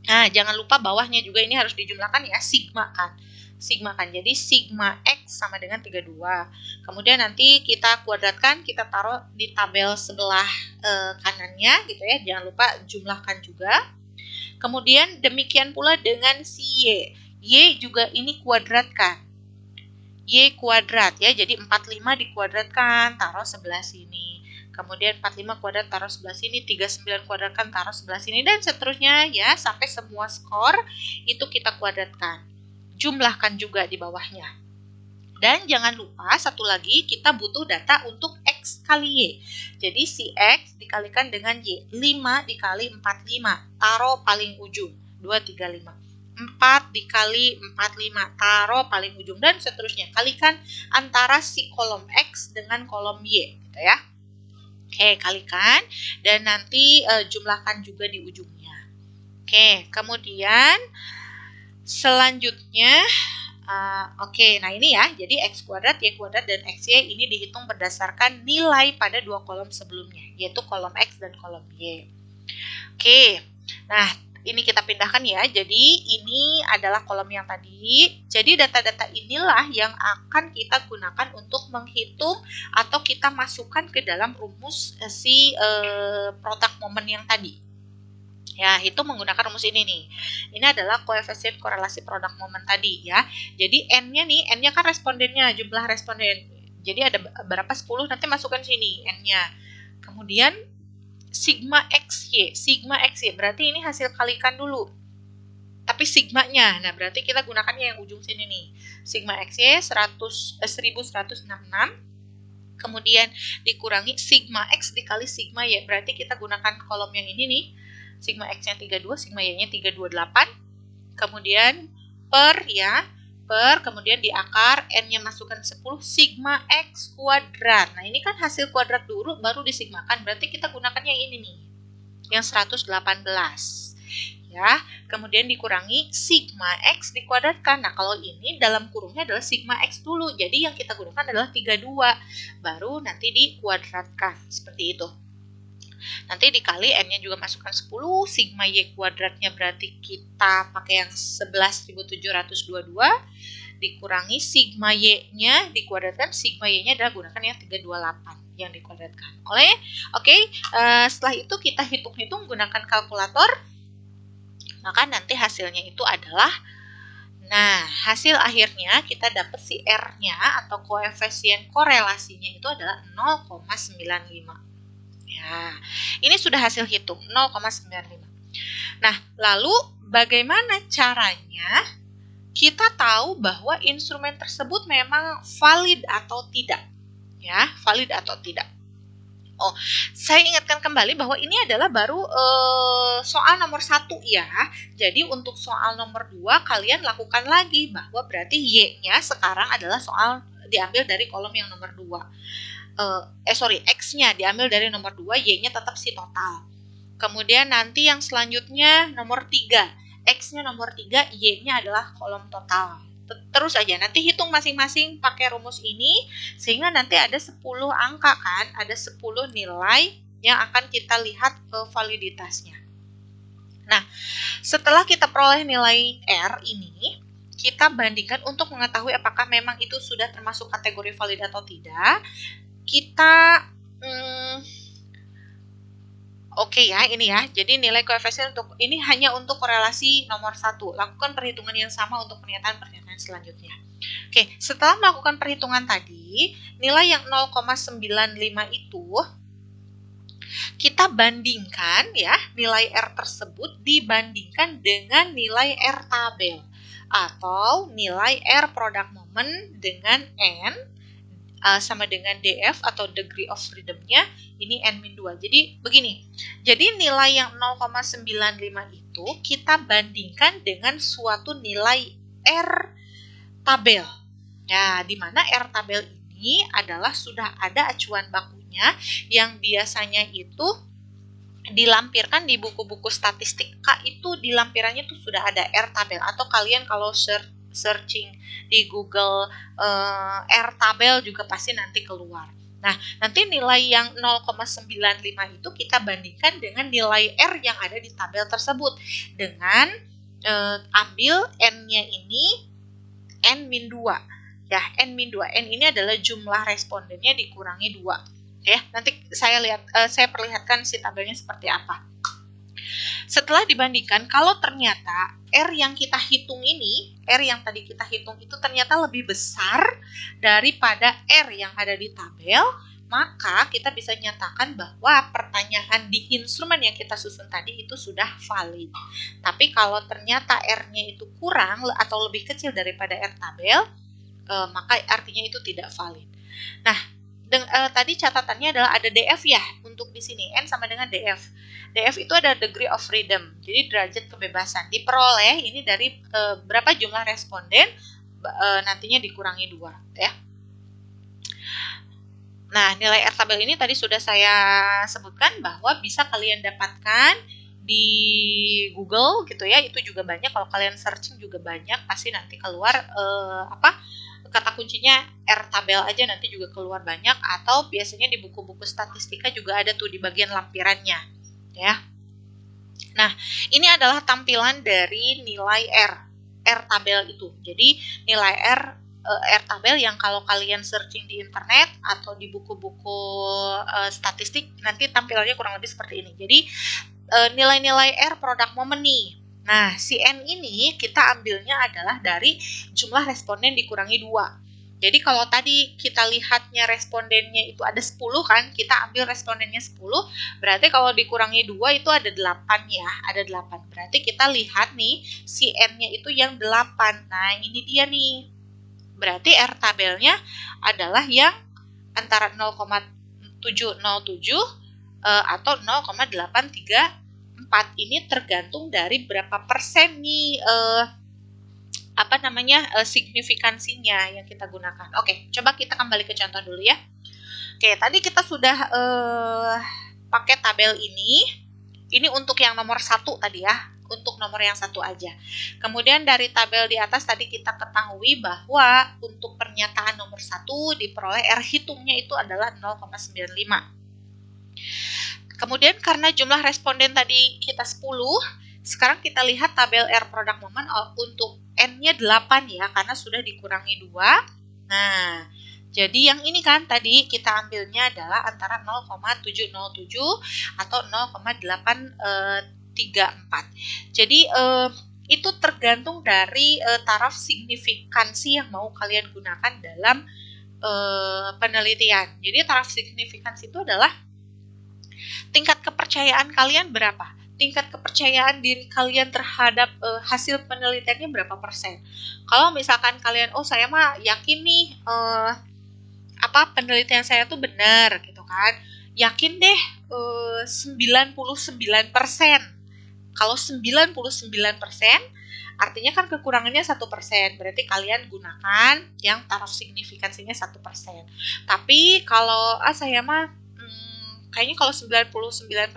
Nah, jangan lupa bawahnya juga ini harus dijumlahkan ya, sigma kan. Jadi sigma X sama dengan 32. Kemudian nanti kita kuadratkan, kita taruh di tabel sebelah kanannya gitu ya. Jangan lupa jumlahkan juga. Kemudian demikian pula dengan si Y. Y juga ini kuadratkan. Y kuadrat ya, jadi 45 dikuadratkan, taruh sebelah sini. Kemudian 45 kuadrat taruh sebelah sini, 39 kuadratkan taruh sebelah sini, dan seterusnya ya, sampai semua skor itu kita kuadratkan. Jumlahkan juga di bawahnya. Dan jangan lupa satu lagi, kita butuh data untuk X kali Y. Jadi si X dikalikan dengan Y. 5 dikali 45, taruh paling ujung, 235. 4 dikali 45, taruh paling ujung, dan seterusnya. Kalikan antara si kolom X dengan kolom Y gitu ya. Oke, kalikan dan nanti jumlahkan juga di ujungnya. Oke, kemudian selanjutnya nah ini ya, jadi X kuadrat, Y kuadrat, dan XY ini dihitung berdasarkan nilai pada dua kolom sebelumnya, yaitu kolom X dan kolom Y. Oke, nah ini kita pindahkan ya, jadi ini adalah kolom yang tadi. Jadi data-data inilah yang akan kita gunakan untuk menghitung atau kita masukkan ke dalam rumus si product moment yang tadi. Ya, itu menggunakan rumus ini nih. Ini adalah koefisien korelasi product moment tadi ya. Jadi N-nya nih, N-nya kan respondennya, jumlah responden. Jadi ada berapa? 10, nanti masukkan sini N-nya. Kemudian sigma XY berarti ini hasil kalikan dulu, tapi sigmanya, nah berarti kita gunakannya yang ujung sini nih, sigma XY 1166, kemudian dikurangi sigma X dikali sigma Y, berarti kita gunakan kolom yang ini nih, sigma X nya 32, sigma Y nya 328, kemudian kemudian di akar, N-nya masukkan 10, sigma X kuadrat. Nah, ini kan hasil kuadrat dulu, baru disigmakan. Berarti kita gunakan yang ini nih, yang 118. Ya, kemudian dikurangi sigma X dikuadratkan. Nah, kalau ini dalam kurungnya adalah sigma X dulu. Jadi, yang kita gunakan adalah 32. Baru nanti dikuadratkan. Seperti itu. Nanti dikali N-nya juga masukkan 10, sigma Y kuadratnya berarti kita pakai yang 11.722, dikurangi sigma Y-nya dikuadratkan, sigma Y-nya adalah gunakan yang 328 yang dikuadratkan. Setelah itu kita hitung-hitung gunakan kalkulator, maka nanti hasilnya itu adalah, nah hasil akhirnya kita dapat si R-nya atau koefisien korelasinya itu adalah 0,95. Ya, ini sudah hasil hitung 0,95. Nah, lalu bagaimana caranya kita tahu bahwa instrumen tersebut memang valid atau tidak? Ya, valid atau tidak. Oh, saya ingatkan kembali bahwa ini adalah baru soal nomor 1 ya. Jadi untuk soal nomor 2 kalian lakukan lagi bahwa berarti Y-nya sekarang adalah soal diambil dari kolom yang nomor 2. X-nya diambil dari nomor 2, Y-nya tetap si total. Kemudian nanti yang selanjutnya nomor 3. X-nya nomor 3, Y-nya adalah kolom total. Terus aja, nanti hitung masing-masing pakai rumus ini, sehingga nanti ada 10 angka kan, ada 10 nilai yang akan kita lihat validitasnya. Nah, setelah kita peroleh nilai R ini, kita bandingkan untuk mengetahui apakah memang itu sudah termasuk kategori valid atau tidak. Kita Oke ya, ini ya. Jadi nilai koefisien untuk ini hanya untuk korelasi nomor 1. Lakukan perhitungan yang sama untuk pernyataan-pernyataan selanjutnya. Oke, setelah melakukan perhitungan tadi, nilai yang 0,95 itu kita bandingkan ya, nilai R tersebut dibandingkan dengan nilai R tabel atau nilai R product moment dengan N sama dengan DF atau degree of freedom-nya ini N-2. Jadi begini, jadi nilai yang 0,95 itu kita bandingkan dengan suatu nilai R tabel. Ya, di mana R tabel ini adalah sudah ada acuan bakunya yang biasanya itu dilampirkan di buku-buku statistika, itu di lampirannya tuh sudah ada R tabel, atau kalian kalau searching di Google R tabel juga pasti nanti keluar. Nah, nanti nilai yang 0,95 itu kita bandingkan dengan nilai R yang ada di tabel tersebut dengan ambil N-nya ini N-2 ya, N-2. N ini adalah jumlah respondennya dikurangi 2. Ya, nanti saya perlihatkan si tabelnya seperti apa. Setelah dibandingkan, kalau ternyata R yang kita hitung ini, R yang tadi kita hitung itu ternyata lebih besar daripada R yang ada di tabel, maka kita bisa nyatakan bahwa pertanyaan di instrumen yang kita susun tadi itu sudah valid. Tapi kalau ternyata R-nya itu kurang atau lebih kecil daripada R tabel, maka artinya itu tidak valid. Nah, tadi catatannya adalah ada DF ya untuk di sini, N sama dengan DF. DF itu ada degree of freedom, jadi derajat kebebasan. Diperoleh ini dari berapa jumlah responden, nantinya dikurangi 2 ya. Nah, nilai R tabel ini tadi sudah saya sebutkan bahwa bisa kalian dapatkan di Google gitu ya. Itu juga banyak, kalau kalian searching juga banyak, pasti nanti keluar kata kuncinya R tabel aja nanti juga keluar banyak, atau biasanya di buku-buku statistika juga ada tuh di bagian lampirannya ya. Nah, ini adalah tampilan dari nilai R tabel itu. Jadi nilai R tabel yang kalau kalian searching di internet atau di buku-buku statistik nanti tampilannya kurang lebih seperti ini. Jadi nilai-nilai R product moment nih. Nah, si N ini kita ambilnya adalah dari jumlah responden dikurangi 2. Jadi kalau tadi kita lihatnya respondennya itu ada 10 kan, kita ambil respondennya 10, berarti kalau dikurangi 2 itu ada 8 ya, ada 8. Berarti kita lihat nih, si N-nya itu yang 8. Nah, ini dia nih. Berarti R tabelnya adalah yang antara 0,707 atau 0,834. Ini tergantung dari berapa persen nih signifikansinya yang kita gunakan. Oke, coba kita kembali ke contoh dulu ya. Oke, tadi kita sudah pakai tabel ini. Ini untuk yang nomor 1 tadi ya, untuk nomor yang 1 aja. Kemudian dari tabel di atas tadi kita ketahui bahwa untuk pernyataan nomor 1 diperoleh R hitungnya itu adalah 0,95. Kemudian karena jumlah responden tadi kita 10, sekarang kita lihat tabel R product moment untuk N-nya 8 ya, karena sudah dikurangi 2. Nah, jadi yang ini kan tadi kita ambilnya adalah antara 0,707 atau 0,834. Jadi itu tergantung dari taraf signifikansi yang mau kalian gunakan dalam penelitian. Jadi taraf signifikansi itu adalah tingkat kepercayaan kalian berapa? Tingkat kepercayaan diri kalian terhadap hasil penelitiannya berapa persen? Kalau misalkan kalian, saya mah yakin nih penelitian saya tuh benar gitu kan. yakin deh 99%. Kalau 99% artinya kan kekurangannya 1%, berarti kalian gunakan yang taraf signifikansinya 1%. Tapi kalau saya mah kayaknya kalau 99%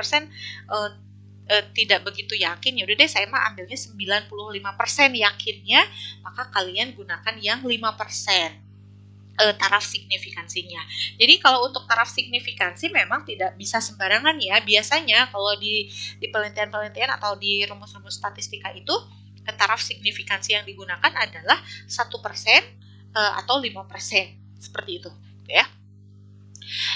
tidak begitu yakin, ya udah deh saya mah ambilnya 95% yakinnya, maka kalian gunakan yang 5%. Taraf signifikansinya. Jadi kalau untuk taraf signifikansi memang tidak bisa sembarangan ya. Biasanya kalau di penelitian-penelitian atau di rumus-rumus statistika itu taraf signifikansi yang digunakan adalah 1% atau 5%. Seperti itu ya.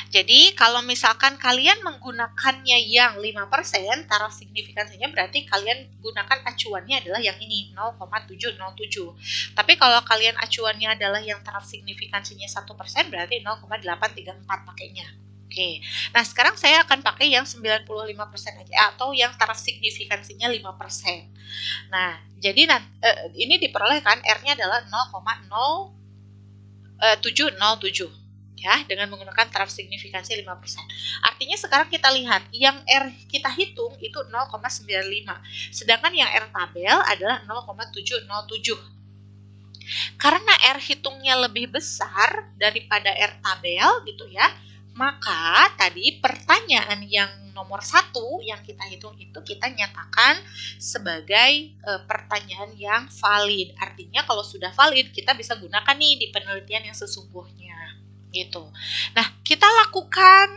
Jadi kalau misalkan kalian menggunakannya yang 5%, taraf signifikansinya berarti kalian gunakan acuannya adalah yang ini, 0,707. Tapi kalau kalian acuannya adalah yang taraf signifikansinya 1%, berarti 0,834 pakainya. Oke, nah sekarang saya akan pakai yang 95% aja, atau yang taraf signifikansinya 5%. Nah, jadi ini diperoleh kan, R-nya adalah 0,0707. Ya, dengan menggunakan taraf signifikansi 5%. Artinya sekarang kita lihat, yang R kita hitung itu 0,95, sedangkan yang R tabel adalah 0,707. Karena R hitungnya lebih besar daripada R tabel gitu ya, maka tadi pertanyaan yang nomor 1 yang kita hitung itu kita nyatakan sebagai pertanyaan yang valid. Artinya kalau sudah valid, kita bisa gunakan nih di penelitian yang sesungguhnya. Gitu. Nah, kita lakukan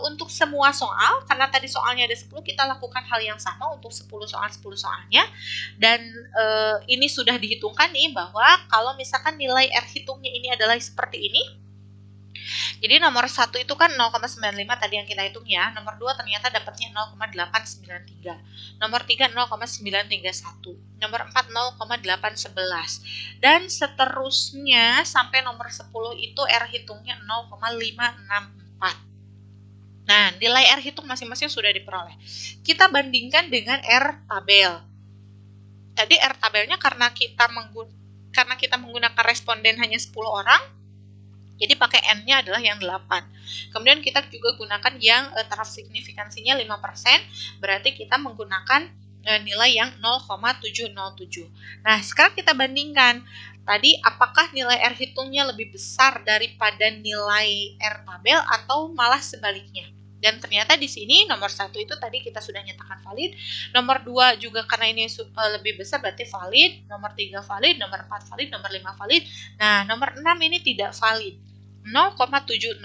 untuk semua soal, karena tadi soalnya ada 10, kita lakukan hal yang sama untuk 10 soalnya. Dan ini sudah dihitungkan nih bahwa kalau misalkan nilai R hitungnya ini adalah seperti ini. Jadi nomor 1 itu kan 0,95 tadi yang kita hitung ya. Nomor 2 ternyata dapatnya 0,893. Nomor 3 0,931. Nomor 4 0,811. Dan seterusnya sampai nomor 10 itu R hitungnya 0,564. Nah, nilai R hitung masing-masing sudah diperoleh. Kita bandingkan dengan R tabel. Tadi R tabelnya karena kita menggunakan responden hanya 10 orang, jadi pakai N-nya adalah yang 8. Kemudian kita juga gunakan yang taraf signifikansinya 5%, berarti kita menggunakan nilai yang 0,707. Nah, sekarang kita bandingkan. Tadi apakah nilai R hitungnya lebih besar daripada nilai R tabel atau malah sebaliknya? Dan ternyata di sini nomor 1 itu tadi kita sudah nyatakan valid. Nomor 2 juga karena ini lebih besar berarti valid. Nomor 3 valid, nomor 4 valid, nomor 5 valid. Nah, nomor 6 ini tidak valid. 0,705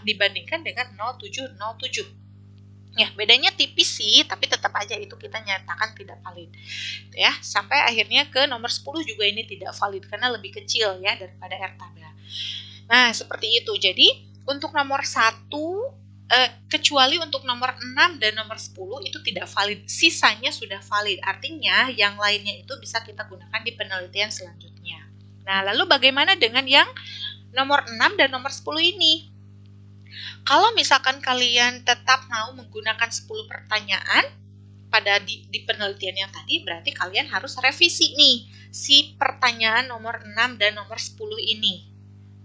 dibandingkan dengan 0,707. Ya, bedanya tipis sih, tapi tetap aja itu kita nyatakan tidak valid. Ya, sampai akhirnya ke nomor 10 juga ini tidak valid karena lebih kecil ya daripada R tabel. Nah, seperti itu. Jadi, untuk nomor 1 kecuali untuk nomor 6 dan nomor 10 itu tidak valid, sisanya sudah valid. Artinya yang lainnya itu bisa kita gunakan di penelitian selanjutnya. Nah, lalu bagaimana dengan yang nomor 6 dan nomor 10 ini? Kalau misalkan kalian tetap mau menggunakan 10 pertanyaan pada di penelitian yang tadi, berarti kalian harus revisi nih si pertanyaan nomor 6 dan nomor 10 ini.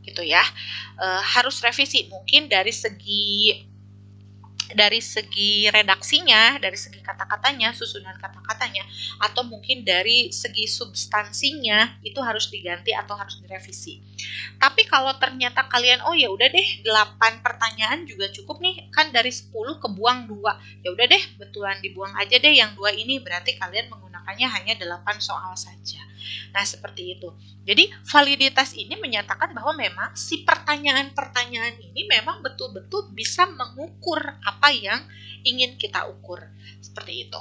Gitu ya. Harus revisi mungkin dari segi redaksinya, dari segi kata-katanya, susunan kata-katanya, atau mungkin dari segi substansinya itu harus diganti atau harus direvisi. Tapi kalau ternyata kalian ya udah deh 8 pertanyaan juga cukup nih, kan dari 10 kebuang 2. Ya udah deh, betulan dibuang aja deh yang 2 ini, berarti kalian menggunakannya hanya 8 soal saja. Nah, seperti itu. Jadi, validitas ini menyatakan bahwa memang si pertanyaan-pertanyaan ini memang betul-betul bisa mengukur apa yang ingin kita ukur. Seperti itu.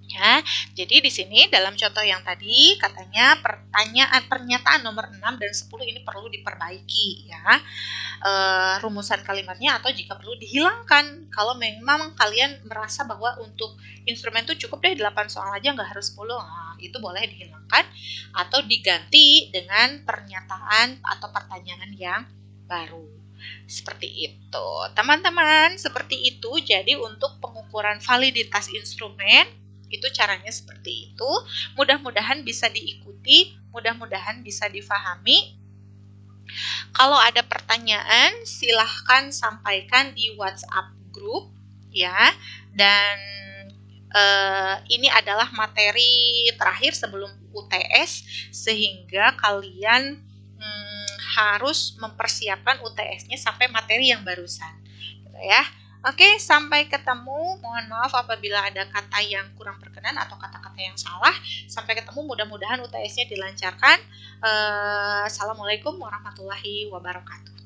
Ya, jadi di sini dalam contoh yang tadi katanya pernyataan nomor 6 dan 10 ini perlu diperbaiki ya. Rumusan kalimatnya atau jika perlu dihilangkan kalau memang kalian merasa bahwa untuk instrumen itu cukup deh 8 soal aja nggak harus 10. Nah, itu boleh dihilangkan atau diganti dengan pernyataan atau pertanyaan yang baru. Seperti itu. Teman-teman, seperti itu. Jadi untuk pengukuran validitas instrumen itu caranya seperti itu. Mudah-mudahan bisa diikuti, mudah-mudahan bisa difahami. Kalau ada pertanyaan, silahkan sampaikan di WhatsApp grup ya. Dan ini adalah materi terakhir sebelum UTS, sehingga kalian harus mempersiapkan UTS-nya sampai materi yang barusan, gitu ya. Oke, sampai ketemu. Mohon maaf apabila ada kata yang kurang berkenan atau kata-kata yang salah. Sampai ketemu, mudah-mudahan UTS-nya dilancarkan. Assalamualaikum warahmatullahi wabarakatuh.